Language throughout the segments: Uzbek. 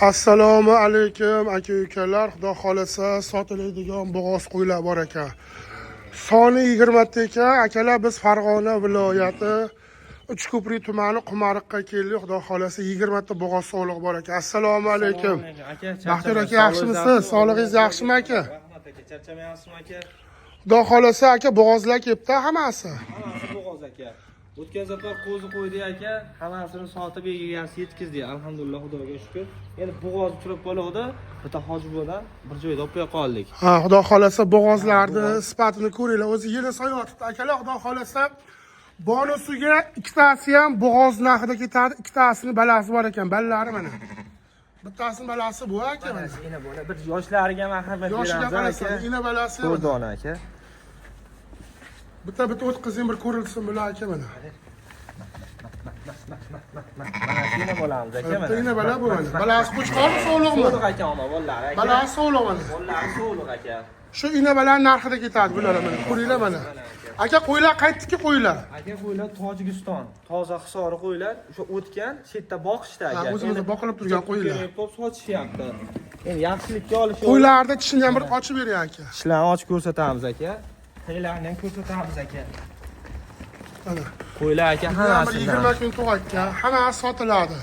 Assalomu alaykum aka-ukalar. Xudo xolasa sotiladigan bo'g'oz qo'ylar bor ekan. Soni 20 ta ekan. Akalar biz Farg'ona viloyati Uchko'prik tumani Qumariqqa keldik. Xudo xolasa 20 ta bo'g'oz sog'liq bor ekan. Assalomu alaykum. Baxtiyor aka, yaxshimisiz? Sog'lig'ingiz yaxshimi aka? Rahmat aka, charchamayapsizmi aka? Xudo xolasa aka bo'g'ozlar kelibdi hammasi. Hammasi bo'g'oz aka. O'tgan safar qo'zi qo'ydi aka, hammasini sotib egasi yetkizdi. Alhamdulillah, Xudoga shukr. Endi bo'g'oz uchrab qoldi. Bitta hojibodan bir joyda olib qo'ya qoldik. Ha, Xudo xolasa bo'g'ozlarni sifatini ko'ringlar. O'zi yili soyotibdi akalar. Xudo xolasa bonusiga ikkitasi ham bo'g'oz narxida ketadi. Ikkitasini balasi bor ekan, ballari mana. Bittasini balasi bu aka mana. Ina bola bir yoshlariga marhamat beramiz aka. Yoshiga ina balasi. 4 dona aka. Bitta o'tkazing bir ko'rilsin bular aka mana. Mana shuna bo'lamiz aka mana. Bitta ina bala bu mana. Balasi qo'chqormi, so'liqmi? So'liq aka ama vallahi aka. Balasi so'liq mana. Vallahi so'liq aka. Shu ina balan narxida ketadi bular mana. Ko'ringlar mana. Aka qo'ylar qaytdiki qo'ylar. Aka qo'ylar Tojikiston, toza hisori qo'ylar, o'sha o'tgan chetda boqishda aka. O'zimizda boqilib turgan qo'ylar. Ko'p sotishyapti. Endi yaxshilikka olish. Qo'ylarni tishini ham bir ochib bering aka. Tishlarni ochib ko'rsatamiz aka. Qo'ylarni ham ko'rsatamiz aka. Mana. Qo'ylar aka hammasi 20 kun tug'atgan, hammasi sotiladi.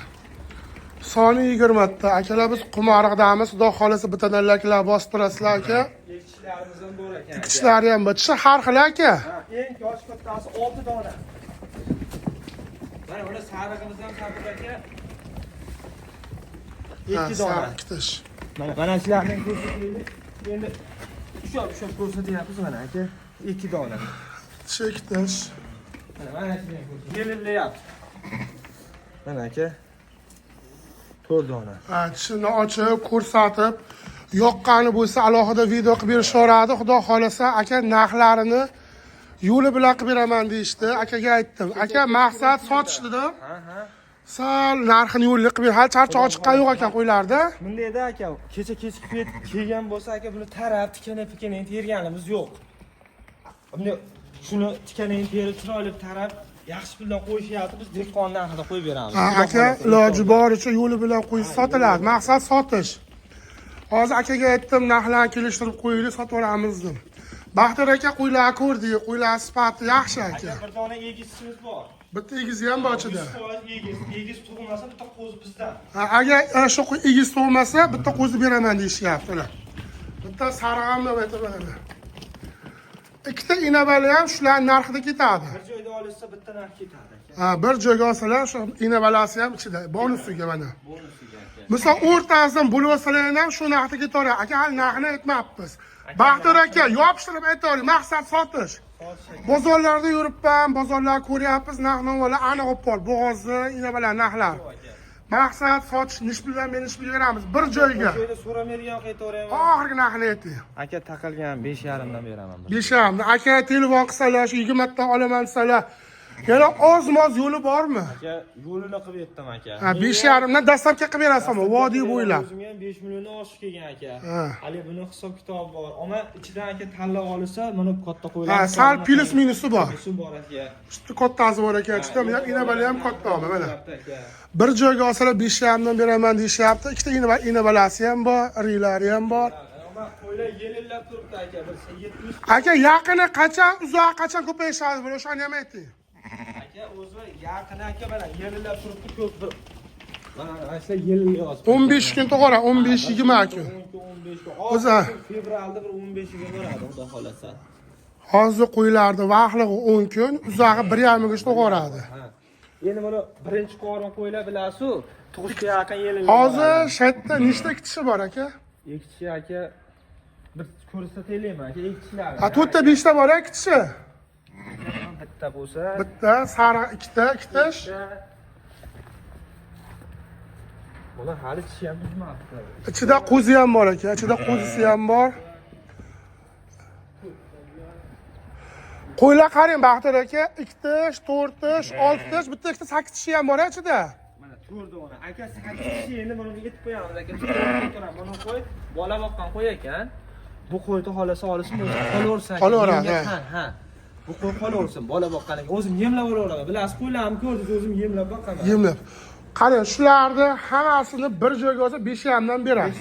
Soni 20 ta. Akalar biz Qumariqdamiz. Xudo xolasa bittadanlarlar bostirasizlar aka. Ekishlarimiz ham bor ekan. Ikishlari ham bitta har xil aka. Eng yosh kattasi 6 dona. Mana buni sarig'imiz ham sabr aka. 2 dona. Ikkitish. Mana shularni ko'rsataylik. Endi ushlab ko'rsatyapmiz mana aka. 2 dona. Ikkitish. Mana shuni ko'rsating. Yelillayapti. Mana aka. 4 dona. Ha, tishini ochib, ko'rsatib, yoqqani bo'lsa alohida video qilib berishoradi. Xudo xolasa aka narxlarini yo'li bilan qilib beraman deyishdi. Akaga aytdim. Aka maqsad sotish dedim. Ha. Sal narxini yo'lli qilib ber. Hali charchoq chiqqan yo'q ekan qo'ylarda. Bundayda aka, kechki payt kelgan bo'lsa aka, buni tarab, tikana terganimiz yo'q. Buni shuni tikana terib chiroyli tarab yaxshi bilan qo'yishyapti, biz dehqon narxida qo'yib beramiz. Aka iloji boricha yo'li bilan qo'yish sotiladi. Maqsad sotish. Hozir akaga aytdim, narxlarni kelishtirib qo'yinglar, sotib olamiz dedim. Baxtiyor aka qo'ylar ko'rdik, qo'ylar sifati yaxshi aka. Bir dona egizimiz bor. Bitta egizi ham bor ichida. Egiz tug'ilmasa bitta qo'zi bizdan. Agar shu egiz tug'ilmasa, bitta qo'zi beraman deyishyapti ular. Bitta sarig'amni aytaman. Ikkita inabali ham shularning narxida ketadi. Bir joyda olishsa bitta narx ketadi aka. Ha, bir joyga olsalar, shu inabalasi ham ichida, bonusiga mana. Bonusiga aka. Misol o'rtasidan bo'lib olsalar ham shu narxda ketaveradi. Aka hali narxini aytmayapmiz. Baxtiyor aka, yopishtirib aytavering, maqsad sotish. Bozorlarda yuribman, bozorlar ko'ryapmiz, narx-navolar aniq olib qol. Bo'g'ozni, inabalar narxlar. Maqsad sotish, nish bilan men nish beramiz bir joyga. Joyda so'ramaydigan qaytaveraman. Oxirgi narxini ayting. Aka taqilgan 5,5 dan beraman. 5,5. Aka telefon qilsalar, shu 20 dan olaman desalar, yana oz-moz yo'li bormi? Aka yo'lini qilib yetdim aka. Ha, 5,5 dan dastlabki qilib berasizmi? Vodiy bo'ylab. O'zimga ham 5 million oshib kelgan aka. Ha. Hali buni hisob kitobi bor. Ammo ichidan aka tanlab olsa, buni katta qo'ylar. Ha, sal plus minusi bor. Minusi bor aka. Shu kattasi bor ekan, ichida ham inabali ham katta mana. Bir joyga olsalar 5,5 dan beraman deyishyapti. Ikkita inabalasi ham bor, rilari ham bor. Ammo qo'ylar yelillab turibdi aka. Bir 70. Aka yaqini qachon, uzoq qachon ko'payishadi bo'lar, o'shani ham ayting. Aka o'zi yaqin aka mana yelillab turibdi ko'p bir. Mana asla yelillayapti. 15 kun to'g'ri, 15-20 kun. 15 kun. O'zi fevralda bir 15 ga boradi, xudo xolasa. hozir qo'ylardi vaqtlig'i 10 kun, uzog'i 1,5 kungacha to'g'radi. Endi buni birinchi qo'rma qo'ylar bilasiz, tug'ishga yaqin yelillaydi. Hozir shetda nechta kitishi bor aka? Ektishi aka bir ko'rsataylikmi aka ektishlari? Ha, 4ta 5ta bor kitishi. Bitta bo'lsa, Bitta, sariq ikkita, kitish. buni hali tishi ham buzmabdi. Ichida qo'zi ham bor aka, ichida qo'zisi ham bor. Qo'ylar qarang Baxtiyor aka, 2 tish, 4 tish, 6 tish, bitta ikkita 8 tishi ham bor ichida. Mana 4 dona. Aka 8 tishi endi buni yetib qo'yamiz aka. Buni qo'y, bola boqqan qo'y ekan. Bu qo'yni xolasa olishim o'zi qolaversa. Qolaveradi. Ha. Bu qo'y qolaversin, bola boqqaniga. O'zim yemlab olaveraman. Bilasiz, qo'ylarni ko'rdingiz, o'zim yemlab boqaman. Yemlab. Qarang, shularni hammasini bir joyga olsa 5,5 dan beramiz.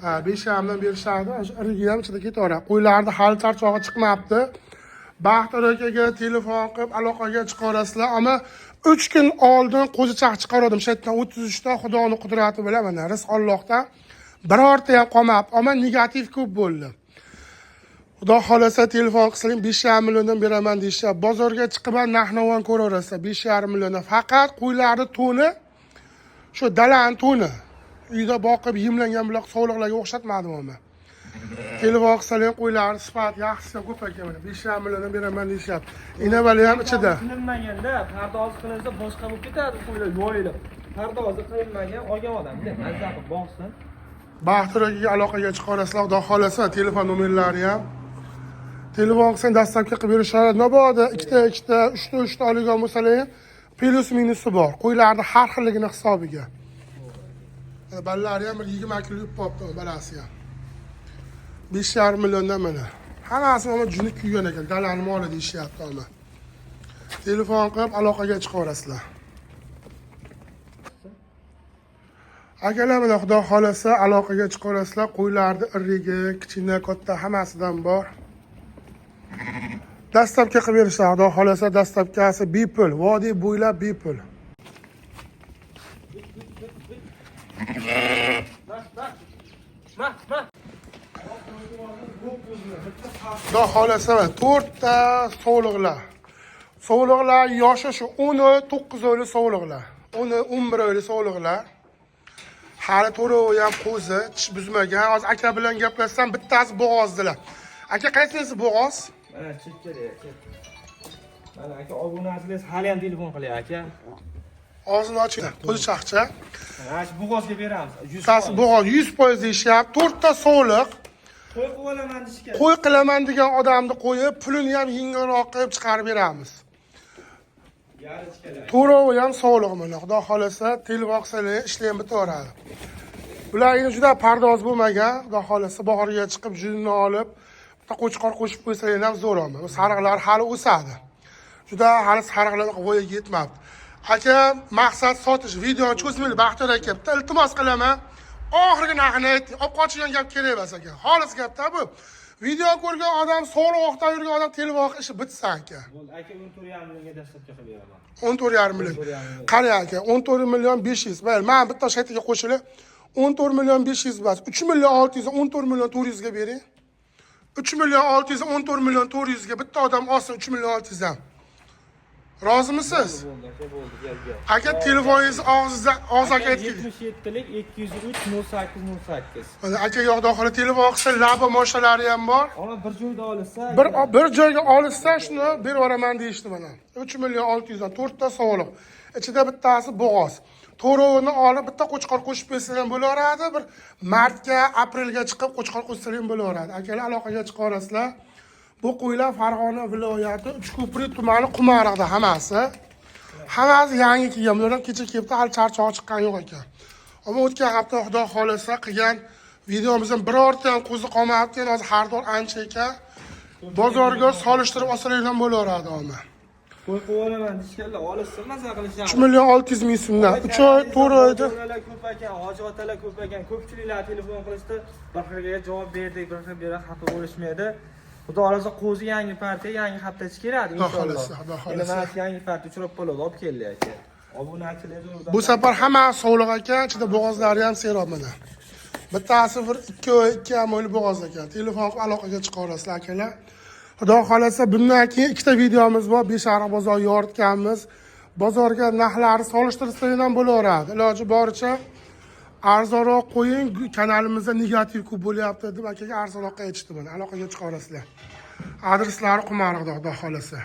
Ha, 5,5 dan berishadi. Irigi ham ichida ketaveradi. Qo'ylarni hali charchog'i chiqmabdi. Baxtiyor akaga telefon qilib aloqaga chiqarasizlar, ammo 3 kun oldin qo'zichoq chiqardim. Shu yerdan 33 ta Xudoning qudrati bilan mana rizq Allohdan birorta ham qolmabdi, ammo negativ ko'p bo'ldi. Xudo xolasa telefon qilsang 5,5 milliondan beraman deyishyapti. Bozorga chiqib narx-navon ko'raverasizlar 5,5 milliondan. Faqat qo'ylarni to'ni shu dalan to'ni. Uyda boqib yemlangan buloq sog'liqlarga o'xshatmadim men. Telefon qilsang qo'ylarni sifat yaxshisi ko'p ekan mana 5,5 milliondan beraman deyishyapti. Inavali ham ichida. Qilinmaganda pardoz qilinsa boshqa bo'lib ketadi qo'ylar yoyilib. Pardozi qilinmagan olgan odamda mazza qilib boqsin. Baxtiyor akaga aloqaga chiqarasizlar, xudo xolasa telefon nomerlari ham. Telefon qilsang dastlabki qilib berishadi. Mabodo 2 ta, 3 ta olgan bo'lsalar, plus minusi bor. Qo'ylarni har xilligini hisobiga. Ballari ham 20 kilo yub qopti balasi ham. 5,5 milliondan mana. Hammasi ham juni kuygan ekan, dalani moli deyishyapti ama. Telefon qilib aloqaga chiqarasizlar. Akalar bilan xudo xolasa aloqaga chiqarasizlar. Qo'ylarni irigi, kichkina, katta hammasidan bor. Dastlabki qilib berishlar, xudo xolasa dastlabkasi bepul, vodiy bo'ylab bepul. Xudo xolasa 4 ta sog'liqlar. Sog'liqlar yoshi shu 19 oylik sog'liqlar. 11 oylik sog'liqlar. Hali to'rovi ham qo'zi, tish buzmagan. Hozir aka bilan gaplashsam bittasi bo'g'ozdilar. Aka qaysinisi bo'g'oz? Mana chekkada aka. Mana aka obunachilar hali ham telefon qilyapti aka. Og'zini oching. Qo'zichoqcha. Mana shu bo'g'ozga beramiz. 100%. Bittasi bo'g'oz 100% deyishyapti. 4 ta sog'liq. Qo'y qilaman deyishgan. Qo'y qilaman degan odamni qo'yib, pulini ham yengilroq qilib chiqarib beramiz. To'rovi ham sog'liq mana. Xudo xolasa telefon qilsanglar ishlar ham bitaveradi. Bular endi juda pardoz bo'lmagan. Xudo xolasa bahorga chiqib junni olib, bitta qo'chqor qo'shib qo'ysanglar ham zo'r olma. Bu sariqlar hali o'sadi. Juda hali sariqlar voyaga yetmabdi. Aka, maqsad sotish, videoni cho'zmayli Baxtiyor aka. Bitta iltimos qilaman. Oxirgi narxini ayting. Olib qochgan gap kerak emas aka. Xolis gapda bu. Video ko'rgan odam, so'roqdan yurgan odam telefon ishi bitsa aka. Bo'ldi, aka 14,5 millionga dastlabki qilib beraman. 14,5 million. Qarang aka, 14 million 500. Mayli, men bitta shaytiga qo'shilib 14 million 500 bas. 3 million 600 14 million 400 ga bering. 3 million 600 14 million 400 ga bitta odam olsin 3 million 600 dan. Rozimisiz? Bo'ldi, aka, bo'ldi, gel. Aka telefoningiz og'ziga aytdik. 77lik 203 0808. Mana aka yoqda hali telefon qilsa, laba moshalari ham bor. Ona bir joyda olsa, Bir joyga olsa shuni berib yuboraman deyishdi mana. 3 million 600 dan 4 ta sog'liq. Ichida bittasi bo'g'oz. To'rovini olib bitta qo'chqor qo'shib bersa ham bo'laveradi. Bir martga, aprelga chiqib qo'chqor qo'shsa ham bo'laveradi. Akalar aloqaga chiqarasizlar. Bu qo'ylar Farg'ona viloyati Uchko'prik tumani Qumariqda hammasi. Hammasi yangi kelgan. Bular ham kecha kelibdi, hali charchoq chiqqan yo'q ekan. Ammo o'tgan hafta xudo xolasa qilgan videomizdan birorta ham qo'zi qolmabdi. Hozir har doim ancha ekan. Bozorga solishtirib olsalar ham bo'laveradi ama. qo'y olaman deyishganlar, olishsin, maza qilishadi. 3 million 600 ming so'mdan. 3 oy, 4 oyda. Onalar ko'p ekan, hoji otalar ko'p ekan. Ko'pchiliklar telefon qilishdi, bir xilga javob berdik, bir xil bera xafa bo'lishmaydi. Xudo xolasa qo'zi yangi partiya, yangi hafta ichi keladi inshaalloh. Xudo xolasa. Endi yangi partiya uchrab qoladi, olib keldi aka. Obunachilar Bu safar hamma sog'liq ekan, ichida bo'g'ozlari ham serob mana. Bittasi bir 2 oy, 2,5 oylik bo'g'oz ekan. Telefon qilib aloqaga chiqarasizlar akalar. Xudo xolasa bundan keyin ikkita videomiz bor. Beshariq bozor yoritganmiz. Bozorga narxlarni solishtirsangiz ham bo'laveradi. Iloji boricha arzonroq qo'ying. Kanalimizda negativ ko'p bo'lyapti deb akaga arzonroqqa aytishdi mana. Aloqaga chiqarasizlar. Adreslari Qumariqda, xudo xolasa.